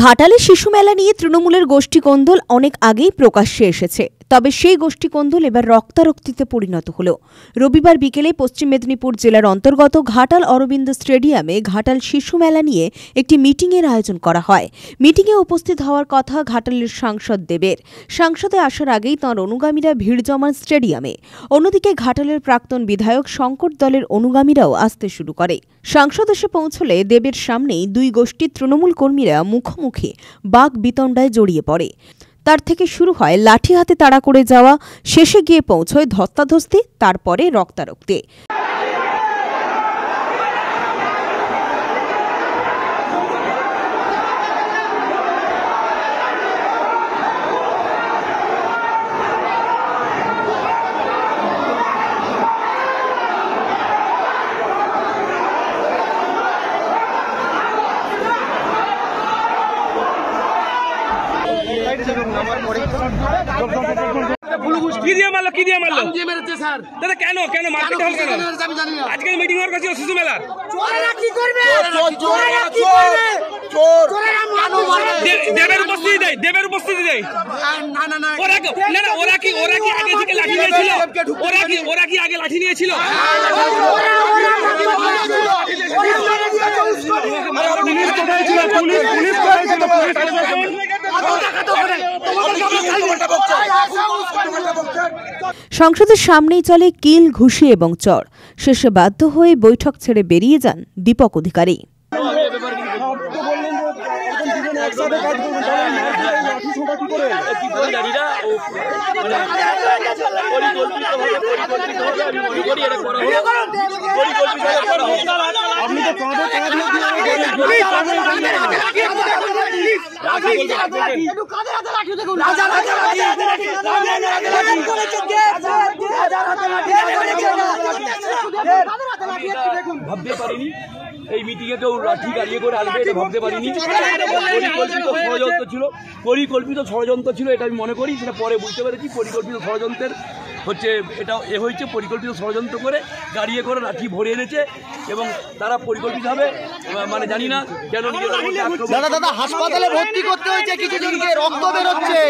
ঘাটালে শিশু মেলা নিয়ে তৃণমূলের গোষ্ঠীকোন্দল অনেক আগেই প্রকাশ্যে এসেছে, তবে সেই গোষ্ঠীকোন্দল এবার রক্তারক্তিতে পরিণত হল। রবিবার বিকেলে পশ্চিম মেদিনীপুর জেলার অন্তর্গত ঘাটাল অরবিন্দ স্টেডিয়ামে ঘাটাল শিশু মেলা নিয়ে একটি মিটিংয়ের আয়োজন করা হয়। মিটিংয়ে উপস্থিত হওয়ার কথা ঘাটালের সাংসদ দেবের। সাংসদে আসার আগেই তাঁর অনুগামীরা ভিড় জমান স্টেডিয়ামে। অন্যদিকে ঘাটালের প্রাক্তন বিধায়ক শঙ্কর দলের অনুগামীরাও আসতে শুরু করে। সাংসদ এসে পৌঁছলে দেবের সামনেই দুই গোষ্ঠীর তৃণমূল কর্মীরা মুখোমুখি বাক বিতণ্ডায় জড়িয়ে পড়ে। তার থেকে শুরু হয় লাঠি হাতে তাড়া করে যাওয়া, শেষে গিয়ে পৌঁছয় ধস্তাধস্তি, তারপরে রক্তারক্তি। কি দিয়ে মারলো দাদা? কেন মারপিট হল কেন? আজকে মিটিং হওয়ার কাছে শিশু মেলার দেবের উপস্থিতি দেয়। ওরা কি আগে থেকে লাঠি নিয়েছিল? ওরা কি আগে লাঠি নিয়েছিল? সংসদের সামনেই চলে কিল, ঘুষি এবং চর। শেষে বাধ্য হয়ে বৈঠক ছেড়ে বেরিয়ে যান দীপক অধিকারী। ভাবতে পারিনি এই মিটিংয়ে কেউ লাঠি গাড়িয়ে করে আসবে, এটা ভাবতে পারিনি। পরিকল্পিত ষড়যন্ত্র ছিল, এটা আমি মনে করি। সেটা পরে বুঝতে পেরেছি পরিকল্পিত ষড়যন্ত্রের হচ্ছে এটা হয়েছে। পরিকল্পিত ষড়যন্ত্র করে গাড়িয়ে করে লাঠি ভরে এনেছে এবং তারা পরিকল্পিতভাবে, মানে জানি না কেন দাদা হাসপাতালে ভর্তি করতে হয়েছে, কিছু জনকে রক্ত বের হচ্ছে।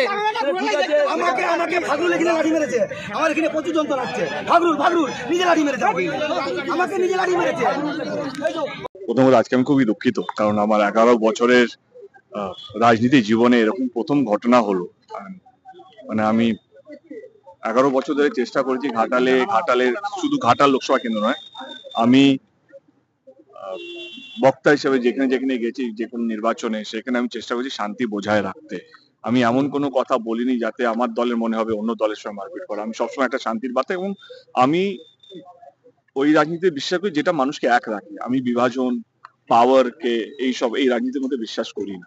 ঠিক আছে, আমাকে ফাগরুল এখানে লাঠি মেরেছে, আমার এখানে প্রচুর যন্ত্রণা লাগছে। ফাগরুল নিজে লাঠি মেরেছে, আমাকে নিজে লাঠি মেরেছে। প্রথমত আজকে আমি খুবই দুঃখিত, কারণ আমার 11 বছরের রাজনীতি জীবনে এরকম প্রথম ঘটনা হলো। মানে আমি 11 বছর ধরে চেষ্টা করেছি ঘাটালের শুধু ঘাটাল লোকসভা কেন্দ্র নয়, আমি বক্তা হিসেবে যেখানে গেছি, যে কোনো নির্বাচনে, সেখানে আমি চেষ্টা করছি শান্তি বজায় রাখতে। আমি এমন কোনো কথা বলিনি যাতে আমার দলের মনে হবে অন্য দলের সঙ্গে মারপিট করা। আমি সবসময় একটা শান্তির বার্তা, এবং আমি ওই রাজনীতিতে বিশ্বাস করি যেটা মানুষকে এক রাখে। আমি বিভাজন, পাওয়ারকে এই রাজনীতির মধ্যে বিশ্বাস করি না।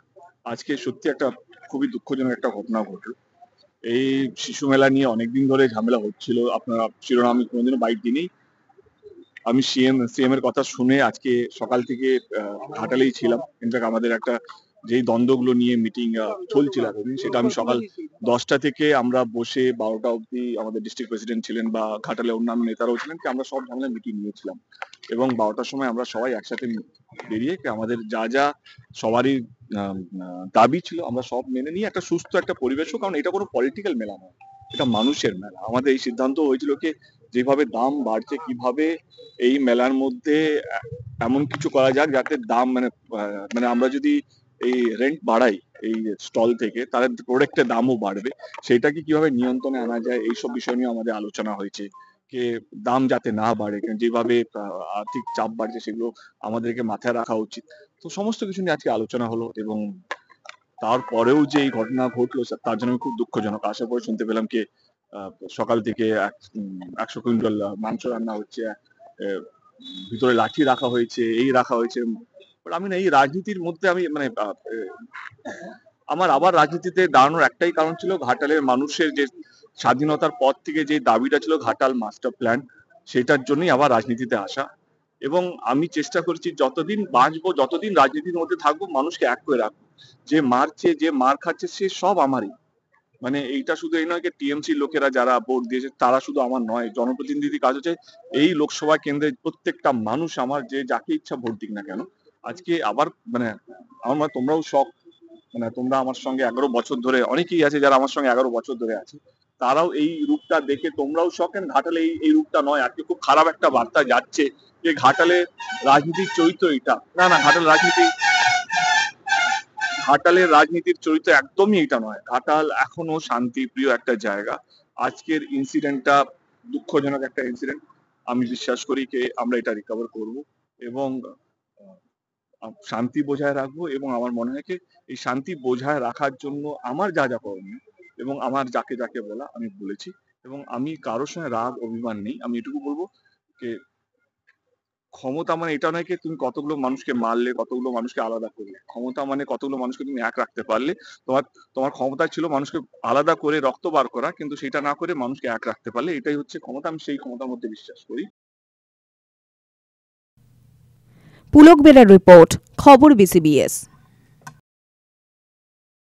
আজকে সত্যি একটা খুবই দুঃখজনক একটা ঘটনা ঘটলো। এই শিশু মেলা নিয়ে অনেকদিন ধরে ঝামেলা হচ্ছিল। আপনারা শিরোনাম আমি কোনোদিনও বাইট দিইনি। আমি সিএম এর কথা শুনে আজকে সকাল থেকে ঘাটালেই ছিলাম। ইনফ্যাক্ট আমাদের একটা যেই দ্বন্দ্বগুলো নিয়ে মিটিং চলছিল এতদিন, সেটা আমি সকাল 10টা থেকে আমরা বসে 12টা অবধি, আমাদের ডিস্ট্রিক্ট প্রেসিডেন্ট ছিলেন বা ঘাটালে অন্যান্য নেতারাও ছিলেন, আমরা সব ঝামেলা মিটিং নিয়েছিলাম। এবং 12টার সময় আমরা সবাই একসাথে বেরিয়ে আমাদের যা সবারই দাবি ছিল আমরা সব মেনে নিয়ে একটা সুস্থ একটা পরিবেশ হোক। কারণ এটা কোনো পলিটিক্যাল মেলা নয়, এটা মানুষের মেলা। আমাদের এই সিদ্ধান্ত হয়েছিল কি, যেভাবে দাম বাড়ছে, কিভাবে এই মেলার মধ্যে এমন কিছু করা যাক যাতে দাম মানে আমরা যদি এই রেন্ট বাড়াই এই স্টল থেকে, তাহলে প্রোডাক্টের দামও বাড়বে। সেটাকে কিভাবে নিয়ন্ত্রণে আনা যায়, এইসব বিষয় নিয়ে আমাদের আলোচনা হয়েছে। যে দাম যাতে না বাড়ে, যেভাবে আর্থিক চাপ বাড়ছে সেগুলো আমাদেরকে মাথায় রাখা উচিত। তো সমস্ত কিছু নিয়ে আজকে আলোচনা হলো, এবং তারপরেও যে এই ঘটনা ঘটলো তার জন্য খুব দুঃখজনক। আসার পরে শুনতে পেলাম কি সকাল থেকে 100 কুইন্টাল মাংস রান্না হচ্ছে, ভিতরে লাঠি রাখা হয়েছে, রাখা হয়েছে। আমি না এই রাজনীতির মধ্যে আমি আমার আবার রাজনীতিতে দাঁড়ানোর একটাই কারণ ছিল, ঘাটালের মানুষের যে স্বাধীনতার পর থেকে যে দাবিটা ছিল ঘাটাল মাস্টার প্ল্যান, সেটার জন্যই আবার রাজনীতিতে আসা। এবং আমি চেষ্টা করছি যতদিন বাঁচবো, যতদিন রাজনীতির মধ্যে থাকবো, মানুষকে এক করে রাখবো। যে মারছে, যে মার খাচ্ছে, সে সব আমারই। মানে এইটা শুধু এই নয় যে টিএমসি লোকেরা যারা ভোট দিয়েছে তারা শুধু আমার নয়, জনপ্রতিনিধি কাজ হচ্ছে এই লোকসভা কেন্দ্রে প্রত্যেকটা মানুষ আমার, যে যাকে ইচ্ছা ভোট দিক না কেন। আজকে আবার মানে আমার তোমরাও শখ, মানে তোমরা আমার সঙ্গে 11 বছর ধরে, অনেকেই আছে যারা আমার সঙ্গে 11 বছর ধরে আছে, তারাও এই রূপটা দেখে তোমরাও শখেন। ঘাটালে এই রূপটা নয়, আজকে খুব খারাপ একটা বার্তা যাচ্ছে যে ঘাটালে রাজনীতির চরিত্র এটা না। ঘাটালের রাজনীতির চরিত্র একদমই এটা নয়। ঘাটাল এখনো শান্তিপ্রিয় একটা জায়গা। আজকের ইনসিডেন্টটা দুঃখজনক একটা ইনসিডেন্ট। আমি বিশ্বাস করি যে আমরা এটা রিকভার করব এবং শান্তি বজায় রাখবো, এবং আমার মনে হয় যে এই শান্তি বজায় রাখার জন্য আমার যা যা করণীয় এবং আমার যাকে যাকে বলা আমি বলেছি, এবং আমি কারোর সঙ্গে রাগ অভিমান নেই। আমি এটুকু বলবো যে ক্ষমতা মানে এটা নয় যে তুমি কতগুলো মানুষকে মারলে, কতগুলো মানুষকে আলাদা করলে। ক্ষমতা মানে কতগুলো মানুষকে তুমি এক রাখতে পারলে। তোমার ক্ষমতা ছিল মানুষকে আলাদা করে রক্ত বার করা, কিন্তু সেটা না করে মানুষকে এক রাখতে পারলে, এটাই হচ্ছে ক্ষমতা। আমি সেই ক্ষমতার মধ্যে বিশ্বাস করি। পুলক বেরার রিপোর্ট, খবর BCBS।